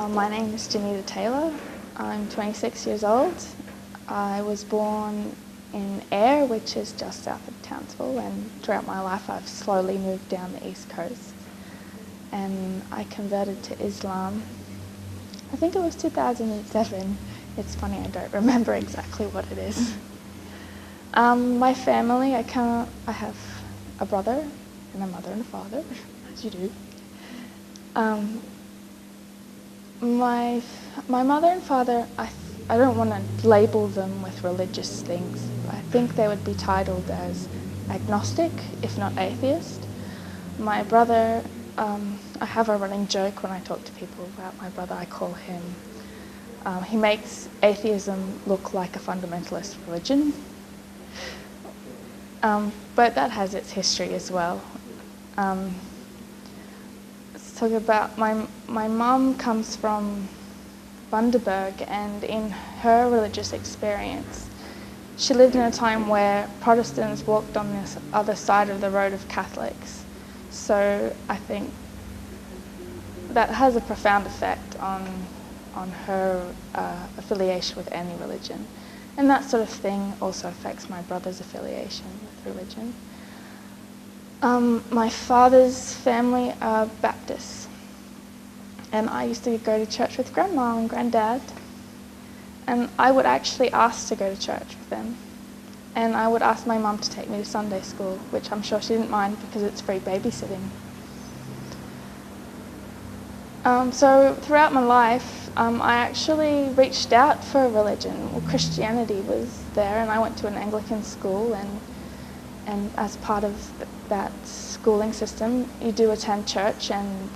My name is Jillian Taylor. I'm 26 years old. I was born in Ayr, which is just south of Townsville, and throughout my life I've slowly moved down the east coast. And I converted to Islam, I think it was 2007. It's funny, I don't remember exactly what it is. My family, I have a brother and a mother and a father, as you do. My mother and father, I don't want to label them with religious things. I think they would be titled as agnostic, if not atheist. My brother, I have a running joke when I talk to people about my brother. I call him, he makes atheism look like a fundamentalist religion. But that has its history as well. Let's talk about my mum comes from Bundaberg, and in her religious experience, she lived in a time where Protestants walked on this other side of the road of Catholics. So I think that has a profound effect on her affiliation with any religion. And that sort of thing also affects my brother's affiliation with religion. My father's family are Baptists. And I used to go to church with Grandma and Granddad. And I would actually ask to go to church with them. And I would ask my mum to take me to Sunday school, which I'm sure she didn't mind because it's free babysitting. So throughout my life, I actually reached out for a religion. Well, Christianity was there, and I went to an Anglican school, and as part of that schooling system, you do attend church, and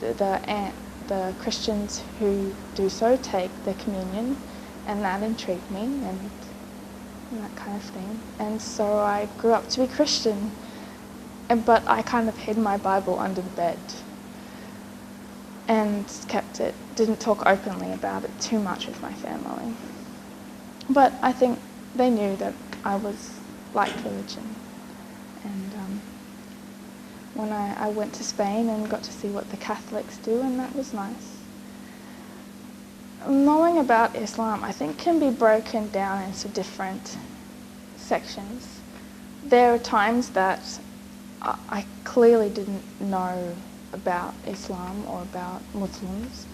the Christians who do so take the communion, and that intrigued me, and that kind of thing. And so I grew up to be Christian, but I kind of hid my Bible under the bed and kept it, didn't talk openly about it too much with my family. But I think they knew that I liked religion. And when I went to Spain and got to see what the Catholics do, and that was nice. Knowing about Islam, I think, can be broken down into different sections. There are times that I clearly didn't know about Islam or about Muslims.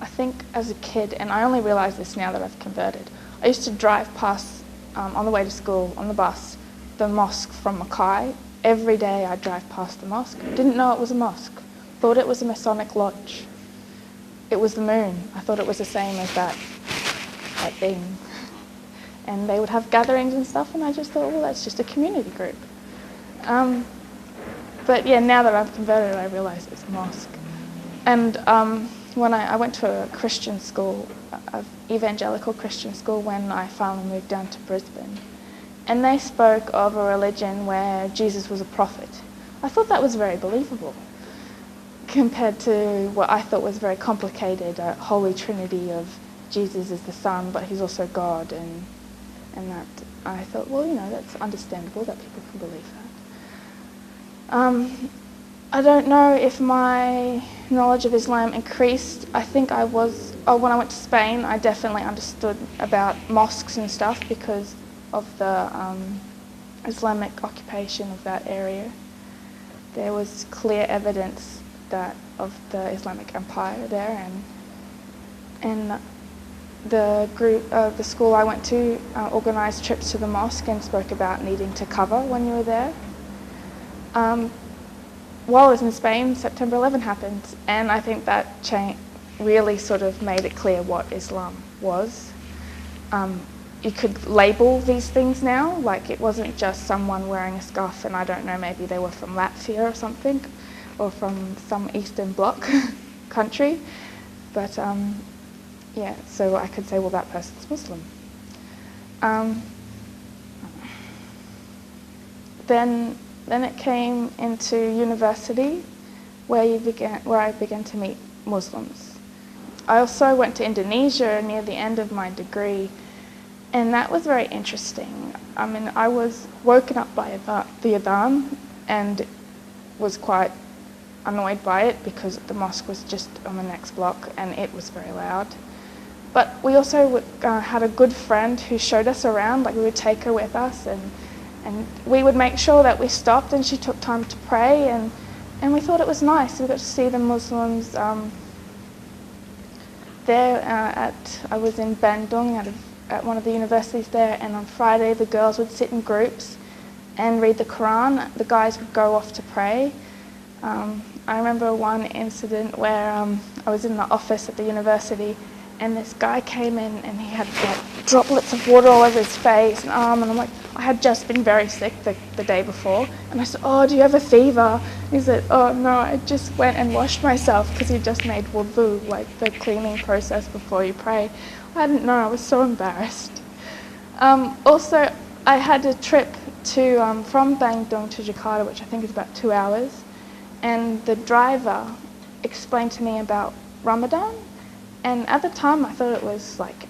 I think as a kid, and I only realise this now that I've converted, I used to drive past, on the way to school, on the bus, the mosque from Mackay. Every day I'd drive past the mosque. Didn't know it was a mosque. Thought it was a Masonic lodge. It was the moon. I thought it was the same as that thing. And they would have gatherings and stuff, and I just thought, well, that's just a community group. But yeah, now that I've converted, I realise it's a mosque. And when I went to a Christian school, an evangelical Christian school, when I finally moved down to Brisbane, and they spoke of a religion where Jesus was a prophet. I thought that was very believable, compared to what I thought was very complicated, a holy trinity of Jesus is the Son, but he's also God, and that I thought, well, that's understandable that people can believe that. I don't know if my knowledge of Islam increased. I think when I went to Spain, I definitely understood about mosques and stuff because of the Islamic occupation of that area. There was clear evidence of the Islamic Empire there, and the school I went to organised trips to the mosque and spoke about needing to cover when you were there. While I was in Spain, September 11 happened, and I think that really sort of made it clear what Islam was. You could label these things now, like it wasn't just someone wearing a scarf and I don't know, maybe they were from Latvia or something, or from some Eastern Bloc country. But yeah, so I could say, well, that person's Muslim. Then it came into university where I began to meet Muslims. I also went to Indonesia near the end of my degree, and that was very interesting. I mean, I was woken up by the adhan and was quite annoyed by it because the mosque was just on the next block and it was very loud. But we also had a good friend who showed us around. Like, we would take her with us, and we would make sure that we stopped and she took time to pray, and we thought it was nice. We got to see the Muslims there. I was in Bandung at one of the universities there, and on Friday the girls would sit in groups and read the Quran. The guys would go off to pray. I remember one incident where I was in the office at the university, and this guy came in and he had like droplets of water all over his face and arm, and I'm like, I had just been very sick the day before, and I said, oh, do you have a fever? And he said, oh no, I just went and washed myself, because he just made wudu, like the cleaning process before you pray. I didn't know, I was so embarrassed. Also, I had a trip to from Bandung to Jakarta, which I think is about 2 hours, and the driver explained to me about Ramadan. And at the time, I thought it was like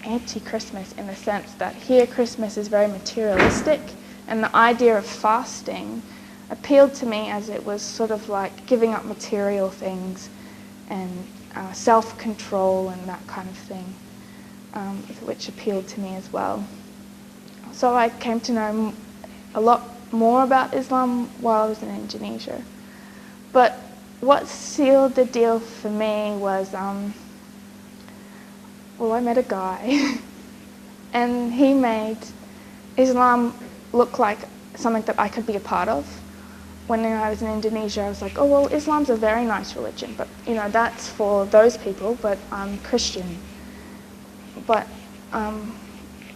anti-Christmas, in the sense that here Christmas is very materialistic, and the idea of fasting appealed to me, as it was sort of like giving up material things and self-control and that kind of thing, which appealed to me as well. So I came to know a lot more about Islam while I was in Indonesia. But what sealed the deal for me was, I met a guy and he made Islam look like something that I could be a part of. When I was in Indonesia, I was like, oh, well, Islam's a very nice religion, but that's for those people, but I'm Christian. But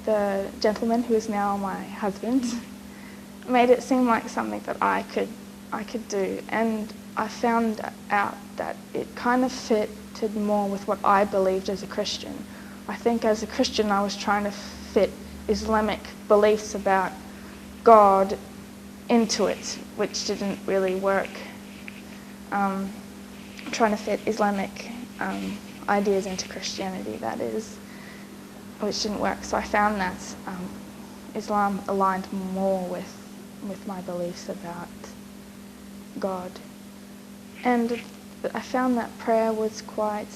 the gentleman who is now my husband made it seem like something that I could do, and I found out that it kind of fitted more with what I believed as a Christian. I think as a Christian I was trying to fit Islamic beliefs about God into it, which didn't really work. Trying to fit Islamic ideas into Christianity, that is, which didn't work. So I found that Islam aligned more with my beliefs about God. And I found that prayer was quite,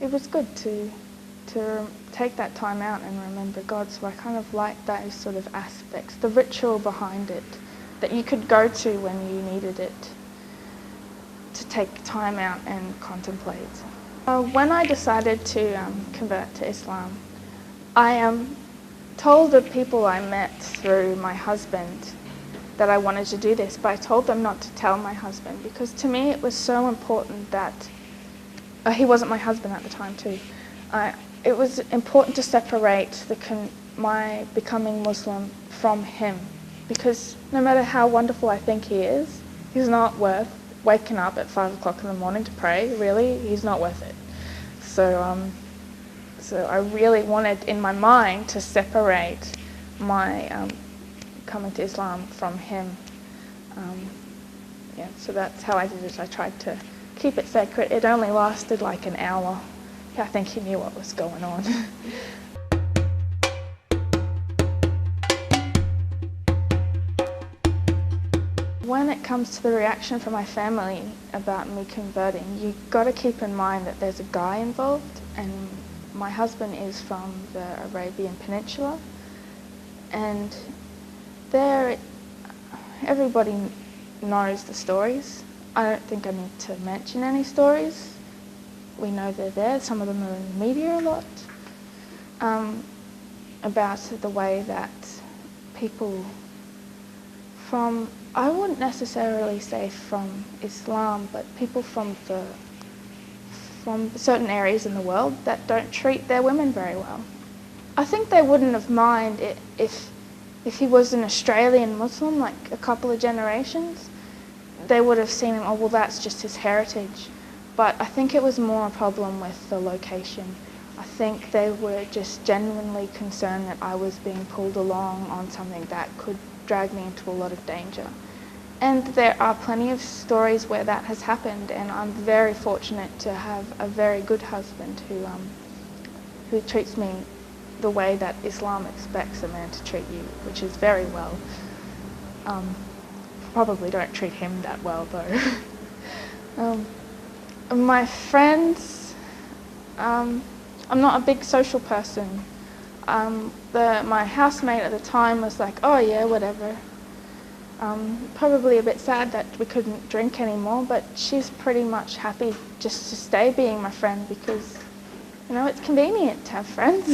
it was good to take that time out and remember God. So I kind of liked those sort of aspects, the ritual behind it, that you could go to when you needed it, to take time out and contemplate. When I decided to convert to Islam, I told the people I met through my husband that I wanted to do this, but I told them not to tell my husband, because to me it was so important that he wasn't my husband at the time too. It was important to separate my becoming Muslim from him, because no matter how wonderful I think he is, he's not worth waking up at 5 o'clock in the morning to pray. Really, he's not worth it. So I really wanted in my mind to separate my coming to Islam from him. So that's how I did it. I tried to keep it sacred. It only lasted like an hour. I think he knew what was going on. When it comes to the reaction from my family about me converting, you've got to keep in mind that there's a guy involved, and my husband is from the Arabian Peninsula, and everybody knows the stories. I don't think I need to mention any stories. We know they're there. Some of them are in the media a lot, about the way that people from, I wouldn't necessarily say from Islam, but people from certain areas in the world that don't treat their women very well. I think they wouldn't have minded if he was an Australian Muslim, like a couple of generations. They would have seen him, oh, well, that's just his heritage. But I think it was more a problem with the location. I think they were just genuinely concerned that I was being pulled along on something that could drag me into a lot of danger. And there are plenty of stories where that has happened, and I'm very fortunate to have a very good husband who treats me the way that Islam expects a man to treat you, which is very well. probably don't treat him that well though. My friends, I'm not a big social person. My housemate at the time was like, oh yeah, whatever. Probably a bit sad that we couldn't drink anymore, but she's pretty much happy just to stay being my friend because, you know, it's convenient to have friends.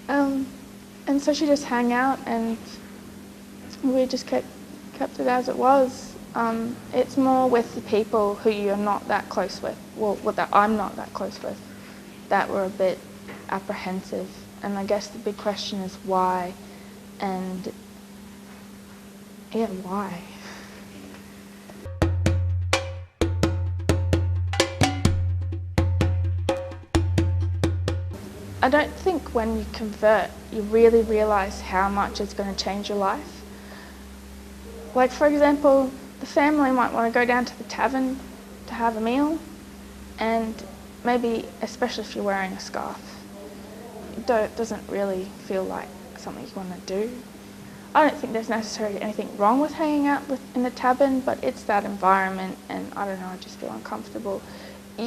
And so she just hung out and we just kept it as it was. It's more with the people who you're not that close with, well, that I'm not that close with, that were a bit apprehensive. And I guess the big question is why, and yeah, why? I don't think when you convert, you really realise how much it's going to change your life. Like, for example, the family might want to go down to the tavern to have a meal, and maybe, especially if you're wearing a scarf, it doesn't really feel like something you want to do. I don't think there's necessarily anything wrong with hanging out in the tavern, but it's that environment, and I don't know, I just feel uncomfortable.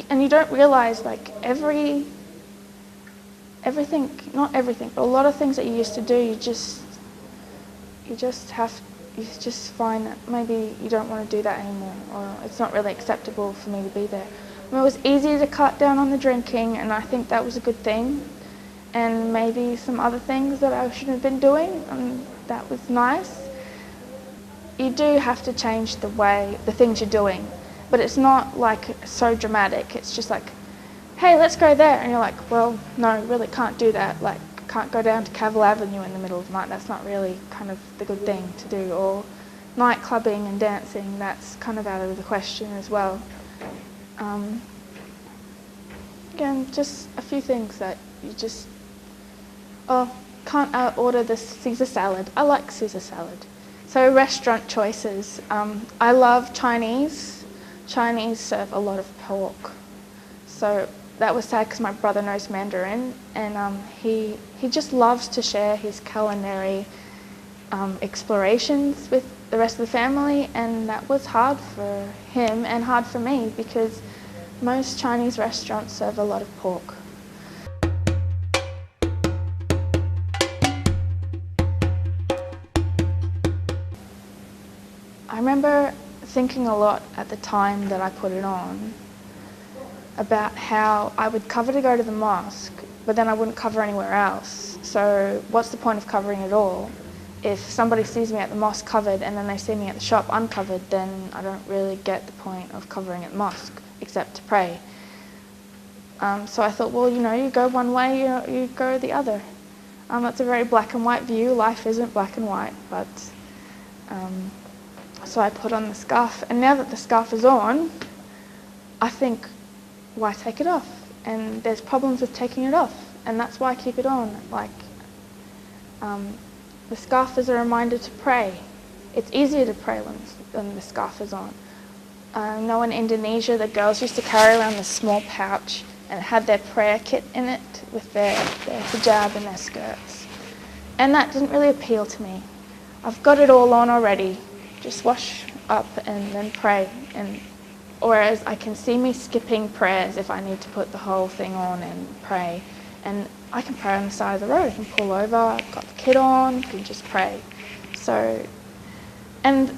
And you don't realise, like, everything, not everything, but a lot of things that you used to do, you just find that maybe you don't want to do that anymore, or it's not really acceptable for me to be there. I mean, it was easy to cut down on the drinking, and I think that was a good thing, and maybe some other things that I shouldn't have been doing, and that was nice. You do have to change the things you're doing, but it's not like so dramatic. It's just like, hey, let's go there. And you're like, well, no, really can't do that. Like, can't go down to Cavill Avenue in the middle of the night. That's not really kind of the good thing to do. Or night clubbing and dancing, that's kind of out of the question as well. Again, just a few things that you just, can't order this Caesar salad. I like Caesar salad. So restaurant choices. I love Chinese. Chinese serve a lot of pork. So that was sad because my brother knows Mandarin, and he just loves to share his culinary explorations with the rest of the family, and that was hard for him and hard for me because most Chinese restaurants serve a lot of pork. I remember thinking a lot at the time that I put it on about how I would cover to go to the mosque, but then I wouldn't cover anywhere else. So what's the point of covering at all? If somebody sees me at the mosque covered and then they see me at the shop uncovered, then I don't really get the point of covering at the mosque, except to pray. So I thought, well, you know, you go one way, you go the other. That's a very black and white view. Life isn't black and white, but so I put on the scarf, and now that the scarf is on, I think, why take it off? And there's problems with taking it off, and that's why I keep it on. Like, the scarf is a reminder to pray. It's easier to pray when the scarf is on. I know in Indonesia, the girls used to carry around this small pouch and it had their prayer kit in it with their hijab and their skirts. And that didn't really appeal to me. I've got it all on already. Just wash up and then pray. And whereas I can see me skipping prayers if I need to put the whole thing on and pray. And I can pray on the side of the road. I can pull over, I've got the kit on, can just pray. So, and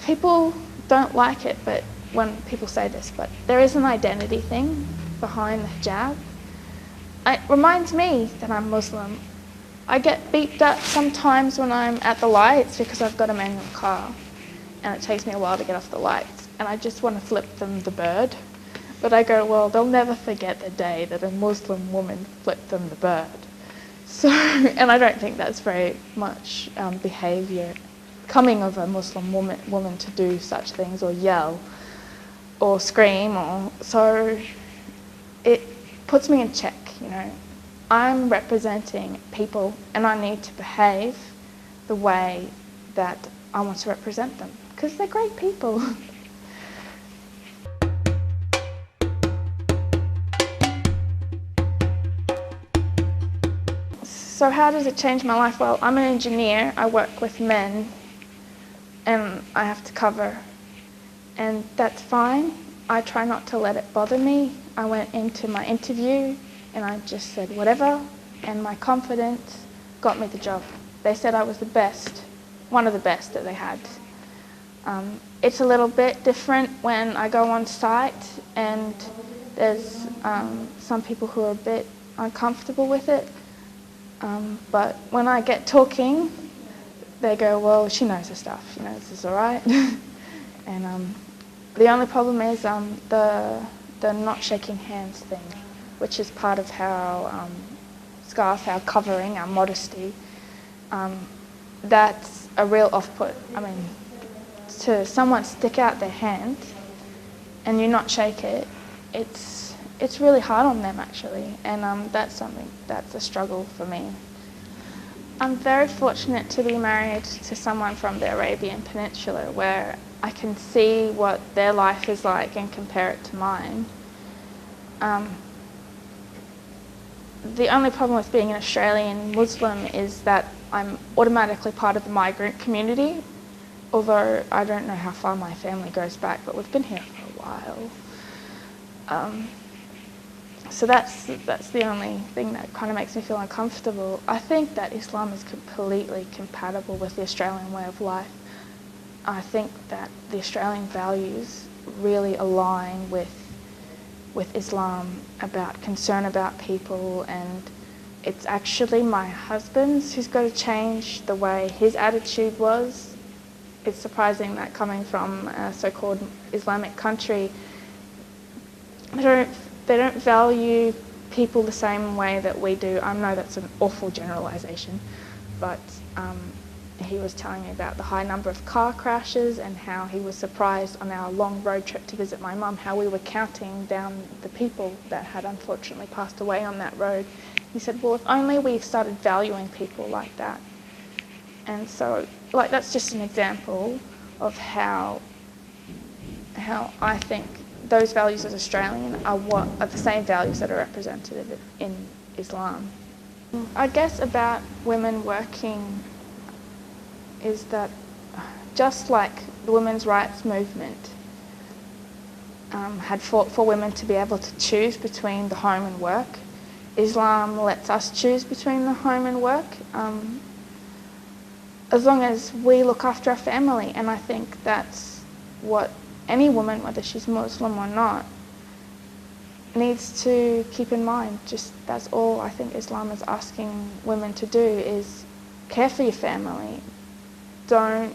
people don't like it, but when people say this, but there is an identity thing behind the hijab. It reminds me that I'm Muslim. I get beeped at sometimes when I'm at the lights because I've got a manual car and it takes me a while to get off the lights, and I just want to flip them the bird. But I go, well, they'll never forget the day that a Muslim woman flipped them the bird. So, and I don't think that's very much behaviour coming of a Muslim woman to do such things or yell or scream, or so it puts me in check, you know. I'm representing people and I need to behave the way that I want to represent them because they're great people. So how does it change my life? Well, I'm an engineer, I work with men. and I have to cover, and that's fine. I try not to let it bother me. I went into my interview and I just said whatever, and my confidence got me the job. They said I was the best, one of the best that they had. It's a little bit different when I go on site, and there's some people who are a bit uncomfortable with it, but when I get talking, they go, well, she knows her stuff, she knows this all right. And the only problem is the not shaking hands thing, which is part of our scarf, our covering, our modesty. That's a real off-put. I mean, to someone stick out their hand and you not shake it, it's really hard on them actually, and that's something that's a struggle for me. I'm very fortunate to be married to someone from the Arabian Peninsula, where I can see what their life is like and compare it to mine. The only problem with being an Australian Muslim is that I'm automatically part of the migrant community, although I don't know how far my family goes back, but we've been here for a while. So that's the only thing that kind of makes me feel uncomfortable. I think that Islam is completely compatible with the Australian way of life. I think that the Australian values really align with Islam, about concern about people, and it's actually my husband's who's got to change the way his attitude was. It's surprising that coming from a so-called Islamic country, they don't value people the same way that we do. I know that's an awful generalisation, but he was telling me about the high number of car crashes and how he was surprised on our long road trip to visit my mum, how we were counting down the people that had unfortunately passed away on that road. He said, well, if only we started valuing people like that. And so, like, that's just an example of how I think those values as Australian are the same values that are represented in Islam. I guess about women working is that just like the women's rights movement had fought for women to be able to choose between the home and work, Islam lets us choose between the home and work, as long as we look after our family. And I think that's what any woman, whether she's Muslim or not, needs to keep in mind. Just that's all I think Islam is asking women to do, is care for your family. Don't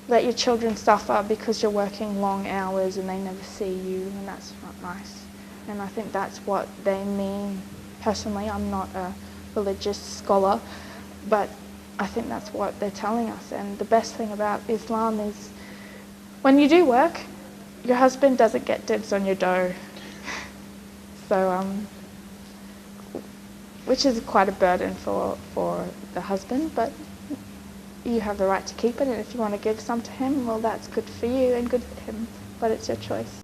let your children suffer because you're working long hours and they never see you, and that's not nice. And I think that's what they mean. Personally, I'm not a religious scholar, but I think that's what they're telling us. And the best thing about Islam is when you do work, your husband doesn't get dibs on your dough. So, which is quite a burden for the husband, but you have the right to keep it, and if you want to give some to him, well, that's good for you and good for him, but it's your choice.